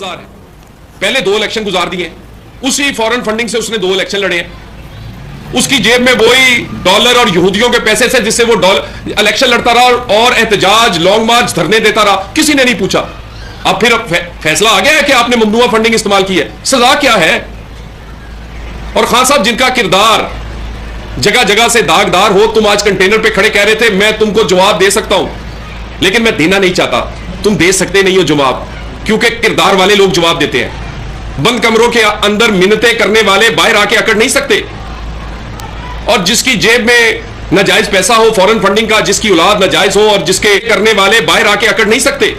गुजार है। पहले 2 इलेक्शन गुजार दिए, उसी फॉरेन फंडिंग से उसने 2 इलेक्शन लड़े हैं। उसकी जेब में वही डॉलर और यहूदियों के पैसे से जिससे वो इलेक्शन लड़ता रहा और एहतजाज, लॉन्ग मार्च, धरने देता रहा, किसी ने नहीं पूछा। अब फिर फैसला आ गया है कि आपने ममनुआ फंडिंग इस्तेमाल की है, सजा क्या है? और खान साहब जिनका किरदार जगह जगह से दागदार हो, तुम आज कंटेनर पे खड़े कह रहे थे मैं तुमको जवाब दे सकता हूं, लेकिन मैं देना नहीं चाहता। तुम दे सकते नहीं हो जवाब, क्योंकि किरदार वाले लोग जवाब देते हैं। बंद कमरों के अंदर मिन्नतें करने वाले बाहर आके अकड़ नहीं सकते। और जिसकी जेब में नाजायज पैसा हो फॉरेन फंडिंग का, जिसकी औलाद नाजायज हो और जिसके करने वाले बाहर आके अकड़ नहीं सकते।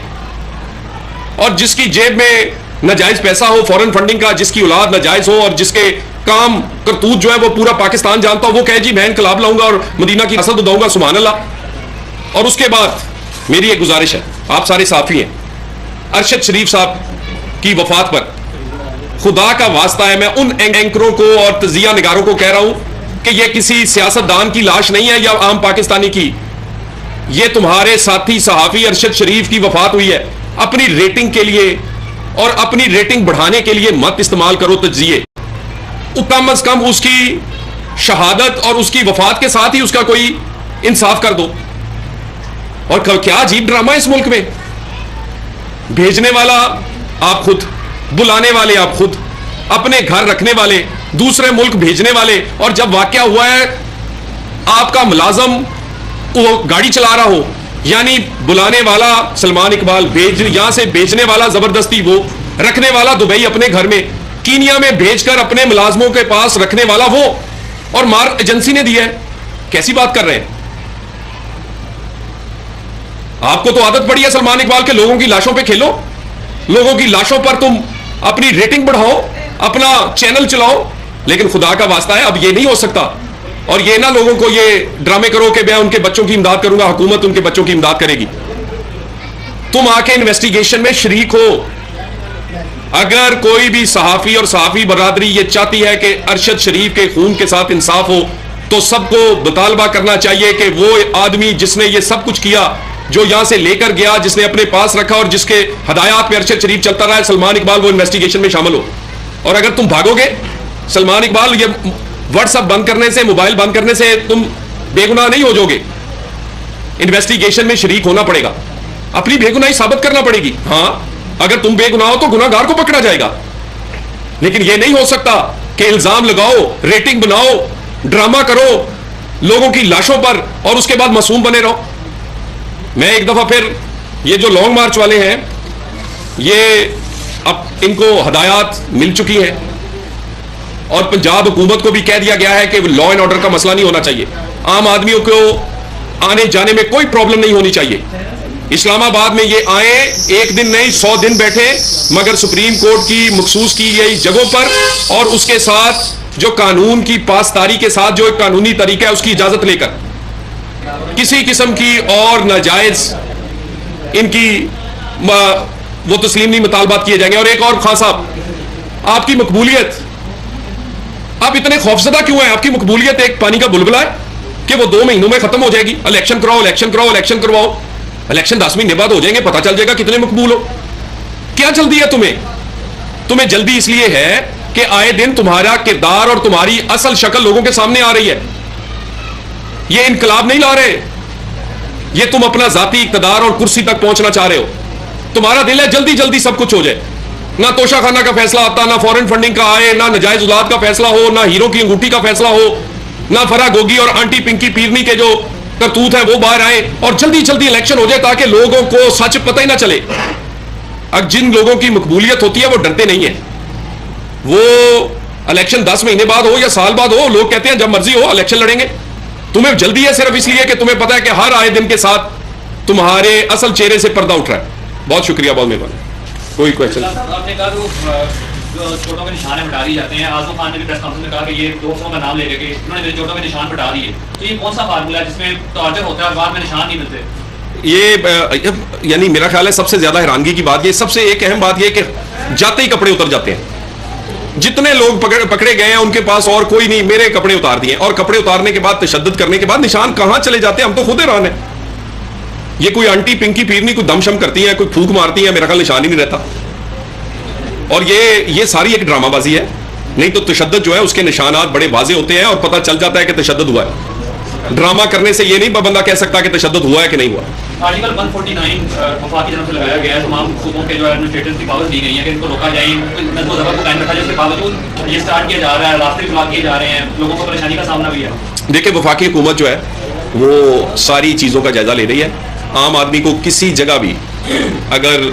और जिसकी जेब में नाजायज पैसा हो फॉरेन फंडिंग का, जिसकी औलाद नाजायज हो और जिसके काम करतूत जो है वो पूरा पाकिस्तान जानता हो, वो कहे जी मैं इनकलाब लाऊंगा और मदीना की फसल उदाऊंगा, सुभान अल्लाह। और उसके बाद मेरी एक गुजारिश है, आप सारे साफी हैं, अरशद शरीफ साहब की वफात पर खुदा का वास्ता है, मैं उन एंकरों को और तजिया निगारों को कह रहा हूं कि यह किसी सियासतदान की लाश नहीं है या आम पाकिस्तानी की, यह तुम्हारे साथी सहाफी अरशद शरीफ की वफात हुई है। अपनी रेटिंग के लिए और अपनी रेटिंग बढ़ाने के लिए मत इस्तेमाल करो तजिए। कम अज कम उसकी शहादत और उसकी वफात के साथ ही उसका कोई इंसाफ कर दो। और क्या अजीब ड्रामा है इस मुल्क में, भेजने वाला आप खुद, बुलाने वाले आप खुद, अपने घर रखने वाले, दूसरे मुल्क भेजने वाले। और जब वाकया हुआ है आपका मुलाजम वो गाड़ी चला रहा हो, यानी बुलाने वाला सलमान इकबाल, यहां से भेजने वाला जबरदस्ती वो, रखने वाला दुबई अपने घर में, कीनिया में भेजकर अपने मुलाजमों के पास रखने वाला वो, और मार एजेंसी ने दिया है। कैसी बात कर रहे हैं? आपको तो आदत पड़ी है सलमान इकबाल के लोगों की लाशों पे खेलो, लोगों की लाशों पर तुम अपनी रेटिंग बढ़ाओ, अपना चैनल चलाओ, लेकिन खुदा का वास्ता है अब ये नहीं हो सकता। और ये ना लोगों को ये ड्रामे करो कि मैं उनके बच्चों की इमदाद करूंगा, हुकूमत उनके बच्चों की इमदाद करेगी। तुम आके इन्वेस्टिगेशन में शरीक हो। अगर कोई भी सहाफी और सहाफी बरादरी ये चाहती है कि अरशद शरीफ के खून के साथ इंसाफ हो, तो सबको मुतालबा करना चाहिए कि वो आदमी जिसने ये सब कुछ किया, जो यहां से लेकर गया, जिसने अपने पास रखा और जिसके हदायत पे अरशद शरीफ चलता रहा है, सलमान इकबाल, वो इन्वेस्टिगेशन में शामिल हो। और अगर तुम भागोगे, सलमान इकबाल, ये व्हाट्सएप बंद करने से, मोबाइल बंद करने से तुम बेगुनाह नहीं हो जाओगे। इन्वेस्टिगेशन में शरीक होना पड़ेगा, अपनी बेगुनाही साबित करना पड़ेगी। हाँ, अगर तुम बेगुनाह हो तो गुनाहगार को पकड़ा जाएगा, लेकिन यह नहीं हो सकता कि इल्जाम लगाओ, रेटिंग बनाओ, ड्रामा करो लोगों की लाशों पर और उसके बाद मासूम बने रहो। मैं एक दफा फिर, ये जो लॉन्ग मार्च वाले हैं, ये अब इनको हदायत मिल चुकी है और पंजाब हुकूमत को भी कह दिया गया है कि लॉ एंड ऑर्डर का मसला नहीं होना चाहिए, आम आदमियों को आने जाने में कोई प्रॉब्लम नहीं होनी चाहिए। इस्लामाबाद में ये आए, एक दिन नहीं 100 दिन बैठे, मगर सुप्रीम कोर्ट की मखसूस की गई जगहों पर, और उसके साथ जो कानून की पासदारी के साथ जो एक कानूनी तरीका है उसकी इजाजत लेकर, किसी किस्म की और नाजायज इनकी वो तस्लीम नहीं मुतालबात किए जाएंगे। और एक और, खान साहब, आपकी मकबूलियत, आप इतने खौफजदा क्यों हैं? आपकी मकबूलियत एक पानी का बुलबुला है कि वो 2 महीनों में खत्म हो जाएगी। इलेक्शन कराओ, इलेक्शन कराओ, इलेक्शन करवाओ, इलेक्शन 10 महीने बाद हो जाएंगे, पता चल जाएगा कितने मकबूल हो। क्या जल्दी है तुम्हें? तुम्हें जल्दी इसलिए है कि आए दिन तुम्हारा किरदार और तुम्हारी असल शक्ल लोगों के सामने आ रही है। ये इनकलाब नहीं ला रहे, ये तुम अपना जाती इक्तदार और कुर्सी तक पहुंचना चाह रहे हो। तुम्हारा दिल है जल्दी जल्दी सब कुछ हो जाए, ना तोशा खाना का फैसला आता, ना फॉरेन फंडिंग का आए, ना नजायज औलाद का फैसला हो, ना हीरो की अंगूठी का फैसला हो, ना फरा गोगी और आंटी पिंकी पीरनी के जो करतूत है वो बाहर आए, और जल्दी जल्दी इलेक्शन हो जाए ताकि लोगों को सच पता ही ना चले। अब जिन लोगों की मकबूलियत होती है वो डरते नहीं है। वो इलेक्शन 10 महीने बाद हो या साल बाद हो, लोग कहते हैं जब मर्जी हो इलेक्शन लड़ेंगे। तुम्हें जल्दी है सिर्फ इसलिए कि तुम्हें पता है कि हर आए दिन के साथ तुम्हारे असल चेहरे से पर्दा उठ रहा है। बहुत शुक्रिया, बहुत मेहरबानी। कोई क्वेश्चन? आपने कहा जो चोटों के निशान हटा दिए जाते हैं, आजम खान ने भी प्रेस कॉन्फ्रेंस में कहा कि ये 200 का नाम ले लेके उन्होंने मेरे चोटों के निशान हटा दिए, तो ये कौन सा फार्मूला है जिसमें टॉर्चर होता है और बाद में निशान नहीं मिलते? ये यानी मेरा ख्याल है सबसे ज्यादा हैरानगी की बात, ये सबसे एक अहम बात ये कि जाते ही कपड़े उतर जाते हैं। जितने लोग पकड़े गए हैं उनके पास और कोई नहीं, मेरे कपड़े उतार दिए, और कपड़े उतारने के बाद तशद्दुद करने के बाद निशान कहां चले जाते हैं? हम तो खुद हैरान है। ये कोई आंटी पिंकी पीरनी कोई दमशम करती है, कोई फूक मारती है, मेरा ख्याल निशान ही नहीं रहता। और ये सारी एक ड्रामाबाजी है, नहीं तो तशद्दुद जो है उसके निशानात बड़े वाजे होते हैं और पता चल जाता है कि तशद्दुद हुआ है। ड्रामा करने से ये नहीं बंदा कह सकता कि तशद्दुद हुआ है कि नहीं हुआ। आर्टिकल 149 वफाक की तरफ से लगाया गया है, तमाम सूबों के जो एडमिनिस्ट्रेटर्स की पावर्स दी गई है कि इनको रोका जाए, नज़्म व ज़ब्त को कायम रखा जाए। इसके बावजूद ये स्टार्ट किया जा रहा है, रास्ते ब्लॉक किए जा रहे हैं, लोगों को परेशानी का सामना भी है। देखिए वफाकी हुकूमत जो है वो सारी चीज़ों का जायजा ले रही है। आम आदमी को किसी जगह भी अगर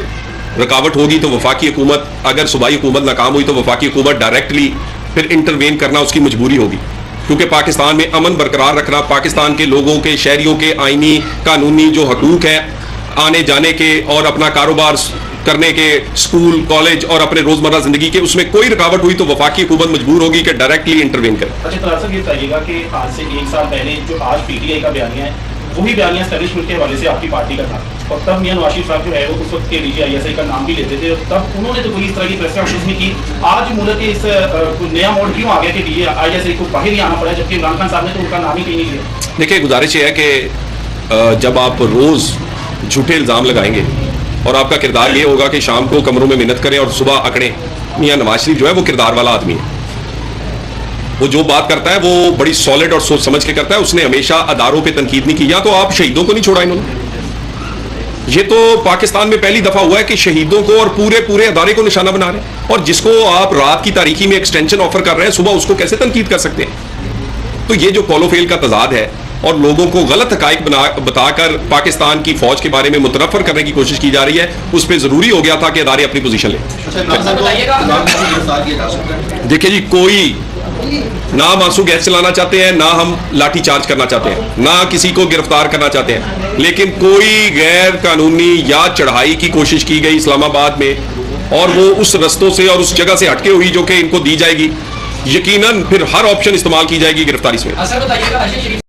रुकावट होगी तो वफाकी हुकूमत, अगर सूबाई हुकूमत नाकाम हुई तो वफाकी हुकूमत डायरेक्टली फिर इंटरवेन करना उसकी मजबूरी होगी, क्योंकि पाकिस्तान में अमन बरकरार रखना, पाकिस्तान के लोगों के, शहरियों के आईनी कानूनी जो हकूक है आने जाने के और अपना कारोबार करने के, स्कूल कॉलेज और अपने रोजमर्रा जिंदगी के, उसमें कोई रुकावट हुई तो वफाकी हुकूमत मजबूर होगी कि डायरेक्टली इंटरवेन करे। अच्छा तलाब साहब, ये बताइएगा कि आज से 1 साल पहले जो आज पीटीआई का बयानिया है वही बयानिया एस्टैब्लिशमेंट के हवाले से आपकी पार्टी का था, और तब मियां नवाज शरीफ साहब जो है वो उस वक्त के DGISI का नाम भी लेते थे, और तब उन्होंने तो कोई इस तरह की प्रेस कॉन्फ्रेंस नहीं की। आज मूलत इस नया मोड क्यों आ गया कि DGISI को बाहर ही आना पड़ा, जबकि इमरान खान साहब ने तो उनका नाम ही कहीं नहीं लिया। देखिए गुजारिश ये है कि जब आप रोज़ झूठे इल्ज़ाम लगाएंगे और आपका किरदार ये होगा कि शाम को कमरों में मिन्नत करें और सुबह अकड़ें, मियां नवाज शरीफ जो है वो किरदार वाला आदमी है। वो जो बात करता है वो बड़ी सॉलिड और सोच समझ के करता है। उसने हमेशा अदारों पे तनकीद नहीं की, या तो आप शहीदों को नहीं छोड़ा इन्होंने। ये तो पाकिस्तान में पहली दफा हुआ है कि शहीदों को और पूरे अदारे को निशाना बना रहे हैं, और जिसको आप रात की तारीखी में एक्सटेंशन ऑफर कर रहे हैं सुबह उसको कैसे तनकीद कर सकते हैं। तो ये जो कॉलोफेल का तजाद है और लोगों को गलत हकाइक बताकर पाकिस्तान की फौज के बारे में मुतनफर करने की कोशिश की जा रही है, उस पर जरूरी हो गया था कि अदारे अपनी पोजीशन लें। देखिए जी, कोई ना हम आंसू गैस चलाना चाहते हैं, ना हम लाठी चार्ज करना चाहते हैं, ना किसी को गिरफ्तार करना चाहते हैं, लेकिन कोई गैर कानूनी या चढ़ाई की कोशिश की गई इस्लामाबाद में और वो उस रस्तों से और उस जगह से हटके हुई जो कि इनको दी जाएगी, यकीनन फिर हर ऑप्शन इस्तेमाल की जाएगी गिरफ्तारी में।